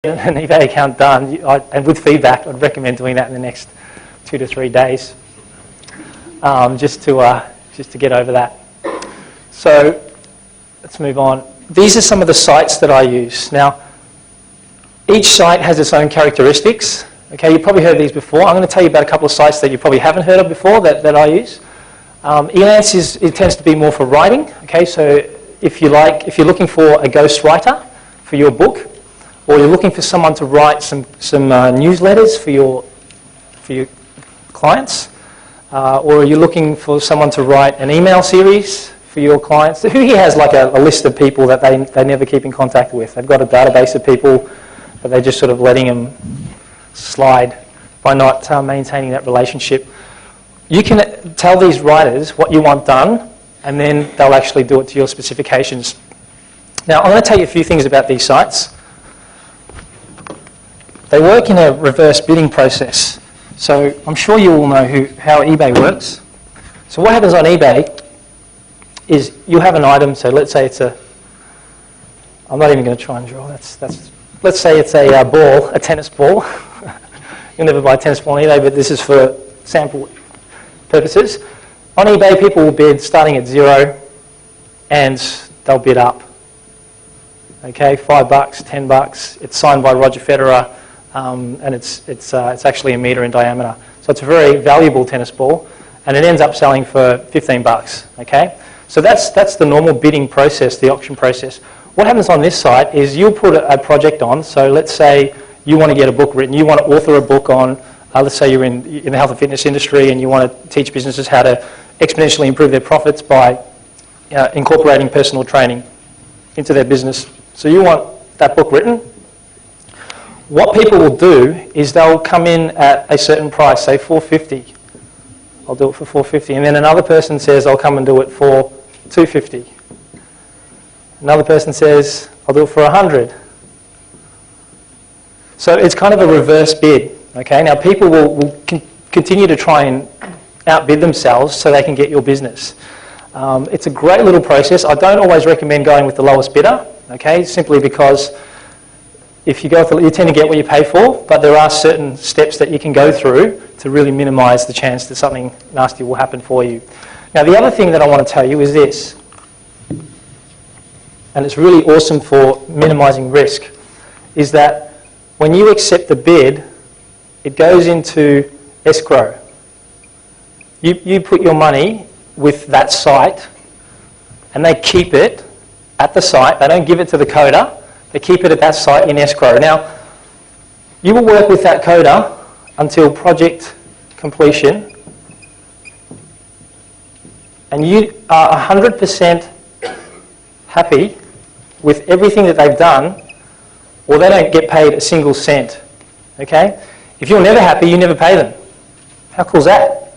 an eBay account done, and with feedback, I'd recommend doing that in the next 2 to 3 days, just to get over that. So let's move on. These are some of the sites that I use. Now, each site has its own characteristics. Okay, you've probably heard of these before. I'm going to tell you about a couple of sites that you probably haven't heard of before that I use. Elance it tends to be more for writing. Okay, so if you're looking for a ghostwriter for your book, or you're looking for someone to write some newsletters for your clients, or you're looking for someone to write an email series for your clients. Who here has like a list of people that they never keep in contact with? They've got a database of people, but they're just sort of letting them slide by not maintaining that relationship. You can tell these writers what you want done, and then they'll actually do it to your specifications. Now, I'm going to tell you a few things about these sites. They work in a reverse bidding process. So I'm sure you all know how eBay works. So what happens on eBay is you have an item, so let's say it's I'm not even going to try and draw, let's say it's a ball, a tennis ball. You'll never buy a tennis ball on eBay, but this is for sample purposes. On eBay, people will bid starting at 0, and they'll bid up. Okay, $5, $10. It's signed by Roger Federer. And it's actually 1 meter in diameter. So it's a very valuable tennis ball, and it ends up selling for $15. Okay, so that's the normal bidding process, the auction process. What happens on this site is you'll put a project on. So let's say you want to get a book written. You want to author a book on. Let's say you're in the health and fitness industry, and you want to teach businesses how to exponentially improve their profits by incorporating personal training into their business. So you want that book written. What people will do is they'll come in at a certain price, say $450. I'll do it for $450. And then another person says, I'll come and do it for $250. Another person says, I'll do it for $100. So it's kind of a reverse bid. Okay, now people will continue to try and outbid themselves so they can get your business. It's a great little process. I don't always recommend going with the lowest bidder, okay, simply because if you go with you tend to get what you pay for, but there are certain steps that you can go through to really minimise the chance that something nasty will happen for you. Now, the other thing that I want to tell you is this, and it's really awesome for minimising risk, is that when you accept the bid, it goes into escrow. You put your money with that site, and they keep it at the site. They don't give it to the coder. They keep it at that site in escrow. Now, you will work with that coder until project completion, and you are 100% happy with everything that they've done, or they don't get paid a single cent. Okay? If you're never happy, you never pay them. How cool is that?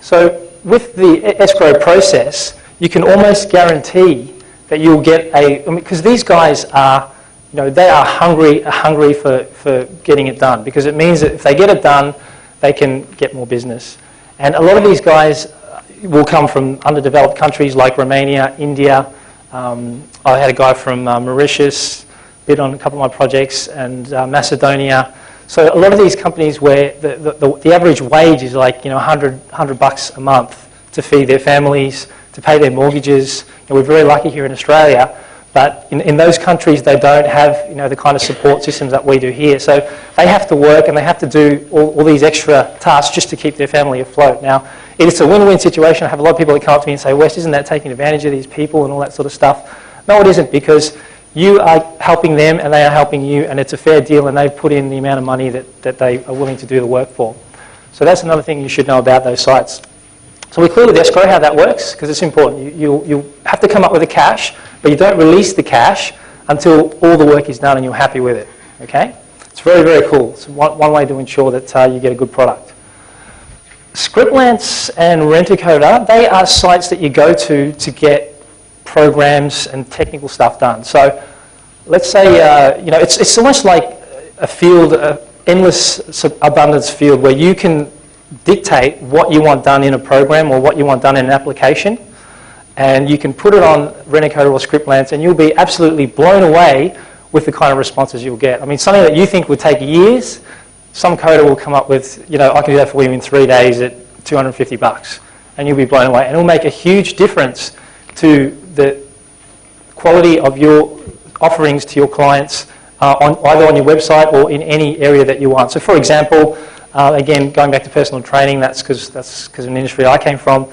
So with the escrow process, you can almost guarantee that you'll get because these guys are, they are hungry for getting it done, because it means that if they get it done, they can get more business. And a lot of these guys will come from underdeveloped countries like Romania, India. I had a guy from Mauritius bid on a couple of my projects, and Macedonia. So a lot of these companies where the average wage is like $100 a month to feed their families, to pay their mortgages. And we're very lucky here in Australia, but in those countries they don't have the kind of support systems that we do here. So they have to work and they have to do all these extra tasks just to keep their family afloat. Now, it's a win-win situation. I have a lot of people that come up to me and say, Wes, isn't that taking advantage of these people and all that sort of stuff? No, it isn't, because you are helping them and they are helping you, and it's a fair deal, and they've put in the amount of money that they are willing to do the work for. So that's another thing you should know about those sites. So we're clear with escrow how that works, because it's important. You have to come up with the cash, but you don't release the cash until all the work is done and you're happy with it. Okay? It's very, very cool. It's one way to ensure that you get a good product. Scriptlance and Rent-A-Coder, they are sites that you go to get programs and technical stuff done. So let's say, it's almost like a field, endless abundance field, where you can dictate what you want done in a program or what you want done in an application, and you can put it on Rent-A-Coder or Scriptlance, and you'll be absolutely blown away with the kind of responses you'll get. I mean, something that you think would take years, some coder will come up with, you know, I can do that for you in 3 days at $250, and you'll be blown away. And it'll make a huge difference to the quality of your offerings to your clients, either on your website or in any area that you want. So, for example, again, going back to personal training, that's because of an industry I came from.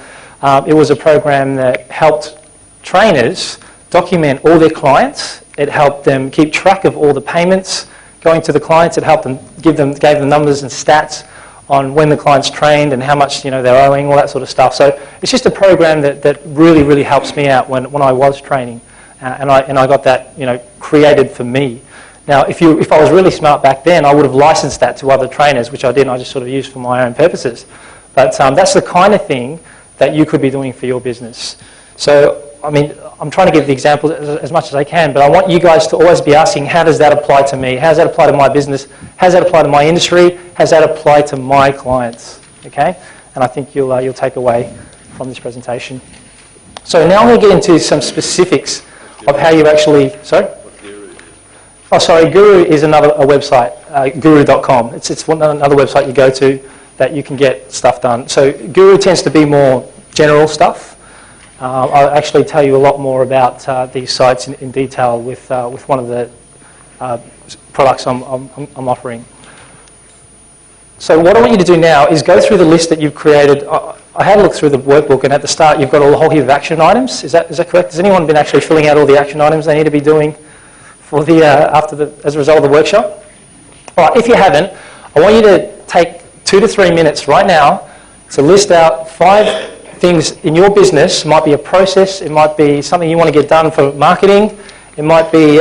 It was a program that helped trainers document all their clients. It helped them keep track of all the payments going to the clients. It helped them gave them numbers and stats on when the clients trained and how much, you know, they're owing, all that sort of stuff. So it's just a program that really, really helps me out when I was training, and I got that, you know, created for me. Now, if I was really smart back then, I would have licensed that to other trainers, which I didn't. I just sort of used for my own purposes. But that's the kind of thing that you could be doing for your business. So, I mean, I'm trying to give the example as much as I can, but I want you guys to always be asking, how does that apply to me? How does that apply to my business? How does that apply to my industry? How does that apply to my clients? Okay? And I think you'll take away from this presentation. So now I'm going to get into some specifics of how you actually... Sorry? Oh, sorry, Guru is a website, guru.com. It's another website you go to that you can get stuff done. So Guru tends to be more general stuff. I'll actually tell you a lot more about these sites in detail with one of the products I'm offering. So what I want you to do now is go through the list that you've created. I had a look through the workbook, and at the start you've got a whole heap of action items. Is that correct? Has anyone been actually filling out all the action items they need to be doing for the as a result of the workshop? All right, if you haven't, I want you to take 2 to 3 minutes right now to list out 5 things in your business. It might be a process, it might be something you want to get done for marketing, it might be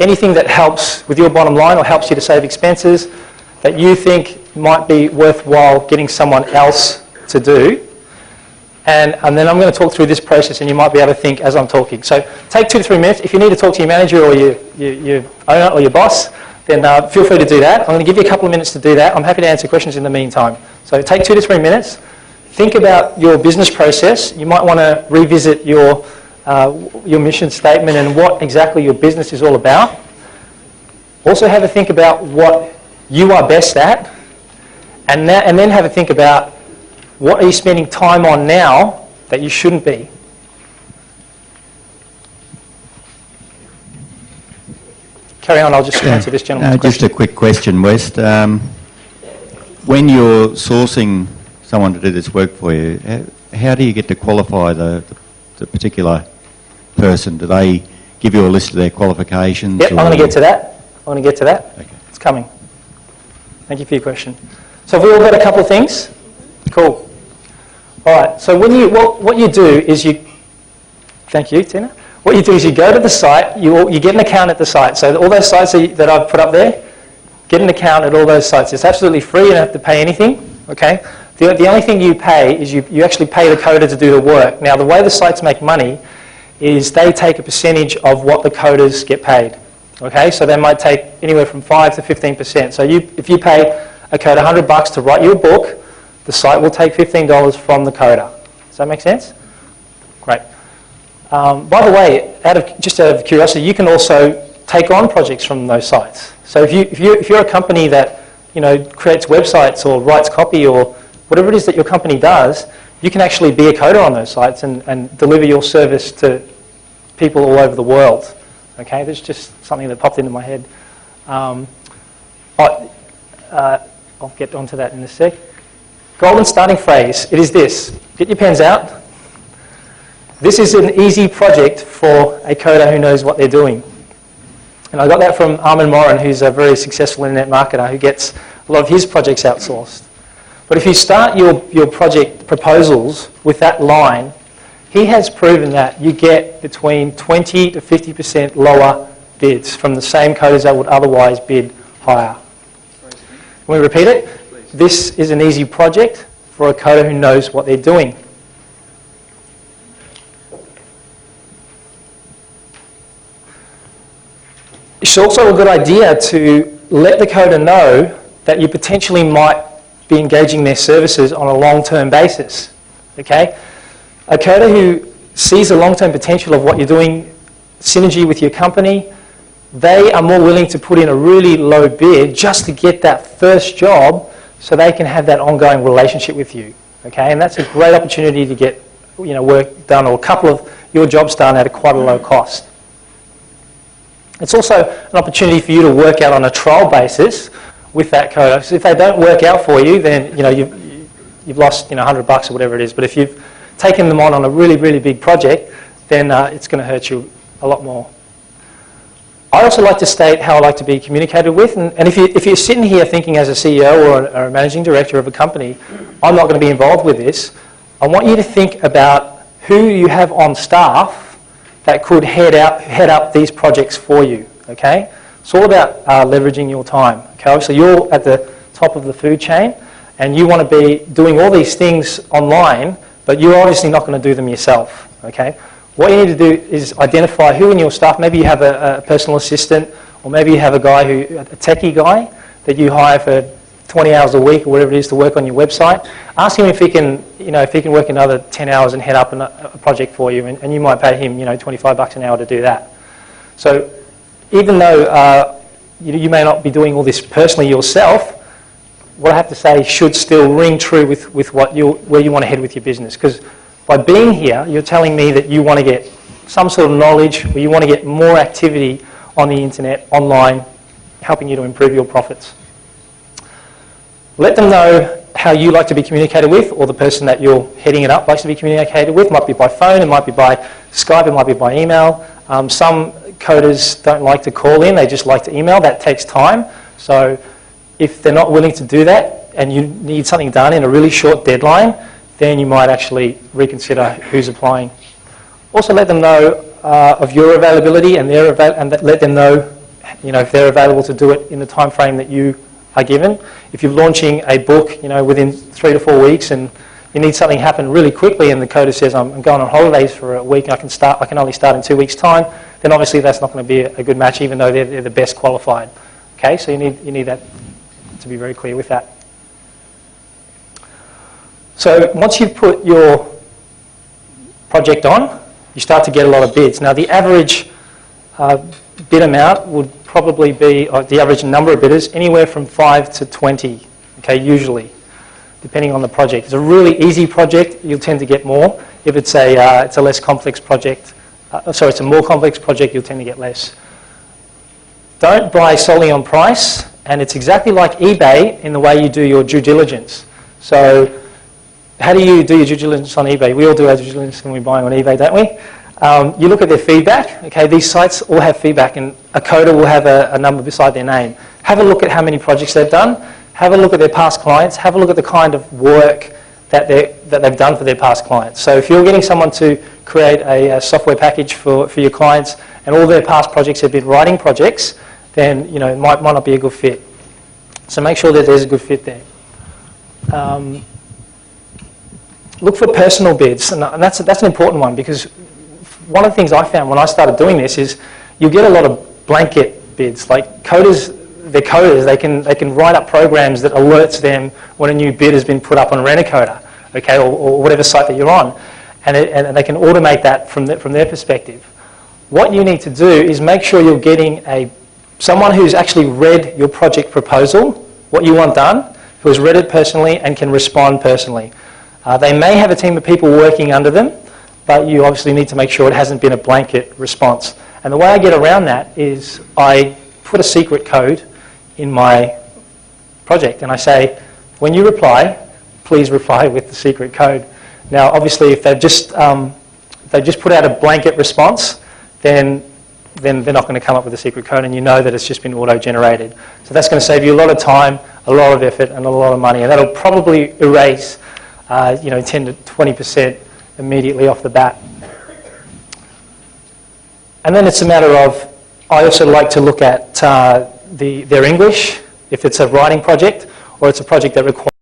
anything that helps with your bottom line or helps you to save expenses that you think might be worthwhile getting someone else to do. And then I'm going to talk through this process, and you might be able to think as I'm talking. So take 2 to 3 minutes. If you need to talk to your manager or your owner or your boss, then feel free to do that. I'm going to give you a couple of minutes to do that. I'm happy to answer questions in the meantime. So take 2 to 3 minutes. Think about your business process. You might want to revisit your mission statement and what exactly your business is all about. Also have a think about what you are best at, and then have a think about what are you spending time on now that you shouldn't be. Carry on, I'll just answer this gentleman's question. Just a quick question, West. When you're sourcing someone to do this work for you, how do you get to qualify the particular person? Do they give you a list of their qualifications? Yep, I'm going to get to that. Okay. It's coming. Thank you for your question. So have we all got a couple of things? Cool. All right, so what you do is you... Thank you, Tina. What you do is you go to the site, you get an account at the site. So all those sites that I've put up there, get an account at all those sites. It's absolutely free, you don't have to pay anything, okay? The only thing you pay is you actually pay the coder to do the work. Now, the way the sites make money is they take a percentage of what the coders get paid, okay? So they might take anywhere from 5 to 15%. So if you pay a coder $100 to write you a book, the site will take $15 from the coder. Does that make sense? Great. By the way, just out of curiosity, you can also take on projects from those sites. So if you're a company that creates websites or writes copy or whatever it is that your company does, you can actually be a coder on those sites and deliver your service to people all over the world. Okay, that's just something that popped into my head. I'll get onto that in a sec. Golden starting phrase, it is this. Get your pens out. This is an easy project for a coder who knows what they're doing. And I got that from Armin Morin, who's a very successful internet marketer who gets a lot of his projects outsourced. But if you start your project proposals with that line, he has proven that you get between 20 to 50% lower bids from the same coders that would otherwise bid higher. Can we repeat it? Please. This is an easy project for a coder who knows what they're doing. It's also a good idea to let the coder know that you potentially might be engaging their services on a long-term basis. Okay? A coder who sees the long-term potential of what you're doing, synergy with your company, they are more willing to put in a really low bid just to get that first job so they can have that ongoing relationship with you. Okay, and that's a great opportunity to get work done or a couple of your jobs done at quite a low cost. It's also an opportunity for you to work out on a trial basis with that coder. So if they don't work out for you, then you've lost $100 or whatever it is. But if you've taken them on a really, really big project, then it's going to hurt you a lot more. I also like to state how I like to be communicated with, and if you're sitting here thinking as a CEO or a managing director of a company, I'm not going to be involved with this, I want you to think about who you have on staff that could head up these projects for you, okay? It's all about leveraging your time, okay? So you're at the top of the food chain, and you want to be doing all these things online, but you're obviously not going to do them yourself, okay? What you need to do is identify who in your staff, maybe you have a personal assistant, or maybe you have a techie guy that you hire for 20 hours a week or whatever it is to work on your website. Ask him if he can, if he can work another 10 hours and head up a project for you, and you might pay him, $25 an hour to do that. So even though you may not be doing all this personally yourself, what I have to say should still ring true with where you want to head with your business. Because by being here, you're telling me that you want to get some sort of knowledge, or you want to get more activity on the internet, online, helping you to improve your profits. Let them know how you like to be communicated with, or the person that you're heading it up likes to be communicated with. It might be by phone, it might be by Skype, it might be by email. Some coders don't like to call in, they just like to email. That takes time. So if they're not willing to do that, and you need something done in a really short deadline, then you might actually reconsider who's applying. Also let them know of your availability, and let them know, if they're available to do it in the time frame that you are given. If you're launching a book, within 3 to 4 weeks, and you need something happen really quickly, and the coder says, I'm going on holidays for a week, I can only start in 2 weeks' time, then obviously that's not going to be a good match, even though they're the best qualified. Okay, so you need that to be very clear with that. So once you've put your project on, you start to get a lot of bids. Now the average bid amount would probably be, or the average number of bidders, anywhere from 5 to 20, okay, usually, depending on the project. If it's a really easy project, you'll tend to get more. If it's a less complex project, it's a more complex project, you'll tend to get less. Don't buy solely on price, and it's exactly like eBay in the way you do your due diligence. So how do you do your due diligence on eBay? We all do our due diligence when we're buying on eBay, don't we? You look at their feedback. Okay, these sites all have feedback, and a coder will have a number beside their name. Have a look at how many projects they've done. Have a look at their past clients. Have a look at the kind of work that they've done for their past clients. So if you're getting someone to create a software package for your clients, and all their past projects have been writing projects, then it might not be a good fit. So make sure that there's a good fit there. Look for personal bids, and that's an important one, because one of the things I found when I started doing this is you get a lot of blanket bids. Like coders, they're coders. They can write up programs that alerts them when a new bid has been put up on Rent-A-Coder, okay, or whatever site that you're on, and they can automate that from their perspective. What you need to do is make sure you're getting someone who's actually read your project proposal, what you want done, who has read it personally and can respond personally. They may have a team of people working under them, but you obviously need to make sure it hasn't been a blanket response. And the way I get around that is I put a secret code in my project, and I say, when you reply, please reply with the secret code. Now, obviously, if they've just put out a blanket response, then they're not going to come up with a secret code, and you know that it's just been auto-generated. So that's going to save you a lot of time, a lot of effort, and a lot of money, and that'll probably erase 10 to 20% immediately off the bat. And then it's a matter of, I also like to look at their English, if it's a writing project, or it's a project that requires